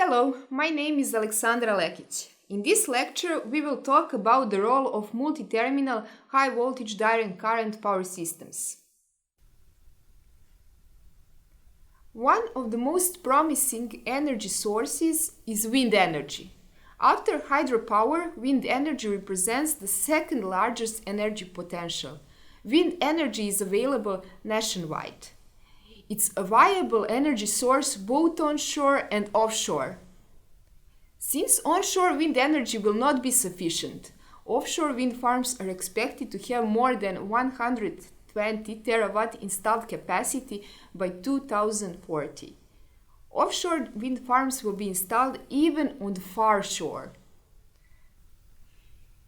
Hello, my name is Alexandra Lekic. In this lecture, we will talk about the role of multi-terminal high-voltage direct current power systems. One of the most promising energy sources is wind energy. After hydropower, wind energy represents the second largest energy potential. Wind energy is available nationwide. It's a viable energy source both onshore and offshore. Since onshore wind energy will not be sufficient, offshore wind farms are expected to have more than 120 terawatt installed capacity by 2040. Offshore wind farms will be installed even on the far shore.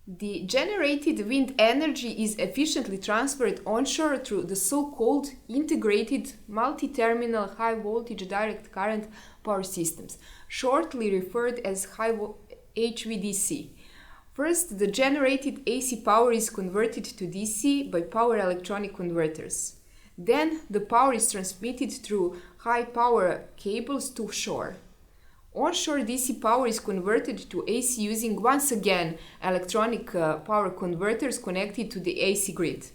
The generated wind energy is efficiently transferred onshore through the so-called integrated multi-terminal high-voltage direct current power systems, shortly referred as HVDC. First, the generated AC power is converted to DC by power electronic converters. Then, the power is transmitted through high-power cables to shore. Onshore DC power is converted to AC using once again electronic power converters connected to the AC grid.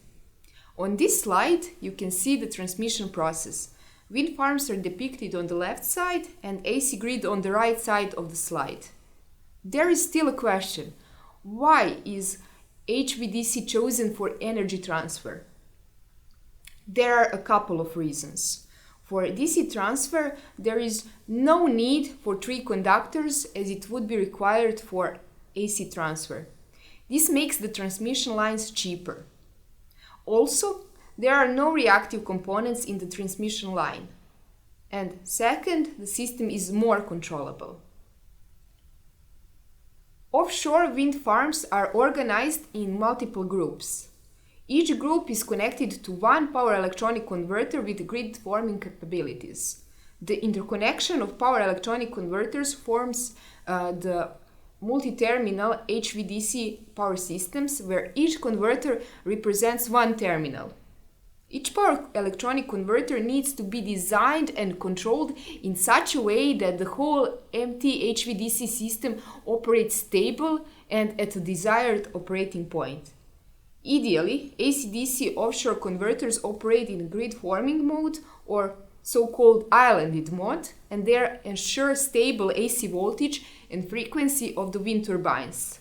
On this slide, you can see the transmission process. Wind farms are depicted on the left side and AC grid on the right side of the slide. There is still a question. Why is HVDC chosen for energy transfer? There are a couple of reasons. For DC transfer, there is no need for three conductors as it would be required for AC transfer. This makes the transmission lines cheaper. Also, there are no reactive components in the transmission line. And second, the system is more controllable. Offshore wind farms are organized in multiple groups. Each group is connected to one power electronic converter with grid-forming capabilities. The interconnection of power electronic converters forms the multi-terminal HVDC power systems, where each converter represents one terminal. Each power electronic converter needs to be designed and controlled in such a way that the whole empty HVDC system operates stable and at a desired operating point. Ideally, AC/DC offshore converters operate in grid-forming mode or so-called islanded mode, and they ensure stable AC voltage and frequency of the wind turbines.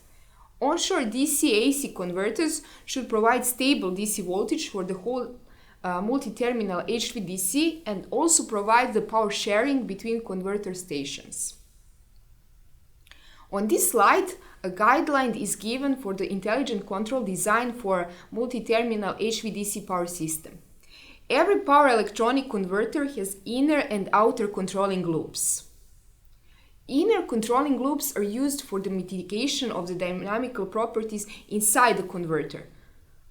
Onshore DC-AC converters should provide stable DC voltage for the whole multi-terminal HVDC and also provide the power sharing between converter stations. On this slide, a guideline is given for the intelligent control design for multi-terminal HVDC power system. Every power electronic converter has inner and outer controlling loops. Inner controlling loops are used for the mitigation of the dynamical properties inside the converter.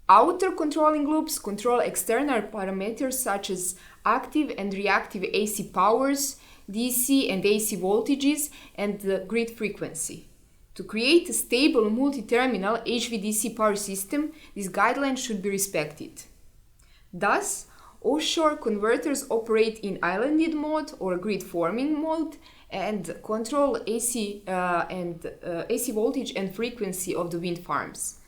Outer controlling loops control external parameters such as active and reactive AC powers, DC and AC voltages, and the grid frequency. To create a stable multi-terminal HVDC power system, this guideline should be respected. Thus, offshore converters operate in islanded mode or grid-forming mode and control AC voltage and frequency of the wind farms.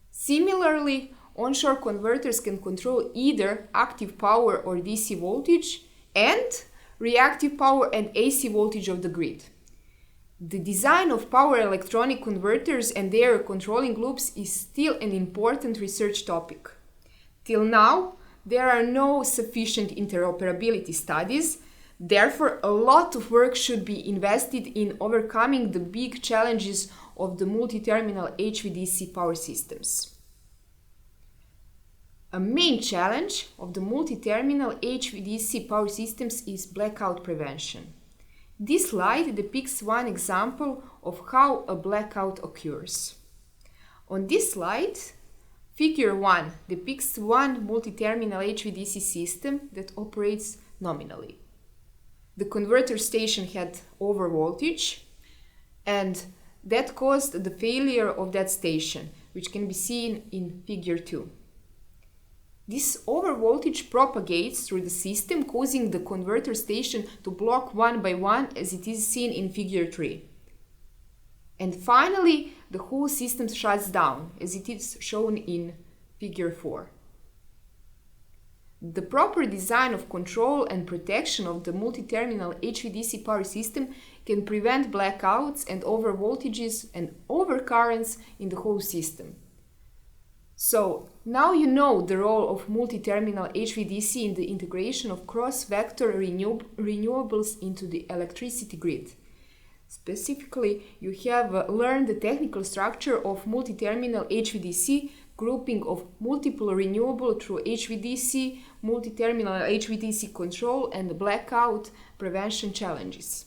Similarly, onshore converters can control either active power or DC voltage and reactive power and AC voltage of the grid. The design of power electronic converters and their controlling loops is still an important research topic. Till now, there are no sufficient interoperability studies. Therefore, a lot of work should be invested in overcoming the big challenges of the multi-terminal HVDC power systems. A main challenge of the multi-terminal HVDC power systems is blackout prevention. This slide depicts one example of how a blackout occurs. On this slide, Figure 1 depicts one multi-terminal HVDC system that operates nominally. The converter station had overvoltage, and that caused the failure of that station, which can be seen in Figure 2. This overvoltage propagates through the system, causing the converter station to block one by one, as it is seen in figure 3. And finally, the whole system shuts down, as it is shown in figure 4. The proper design of control and protection of the multi-terminal HVDC power system can prevent blackouts and overvoltages and overcurrents in the whole system. So, now you know the role of multi-terminal HVDC in the integration of cross-vector renewables into the electricity grid. Specifically, you have learned the technical structure of multi-terminal HVDC, grouping of multiple renewable through HVDC, multi-terminal HVDC control, and blackout prevention challenges.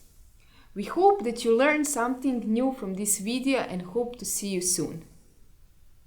We hope that you learned something new from this video and hope to see you soon.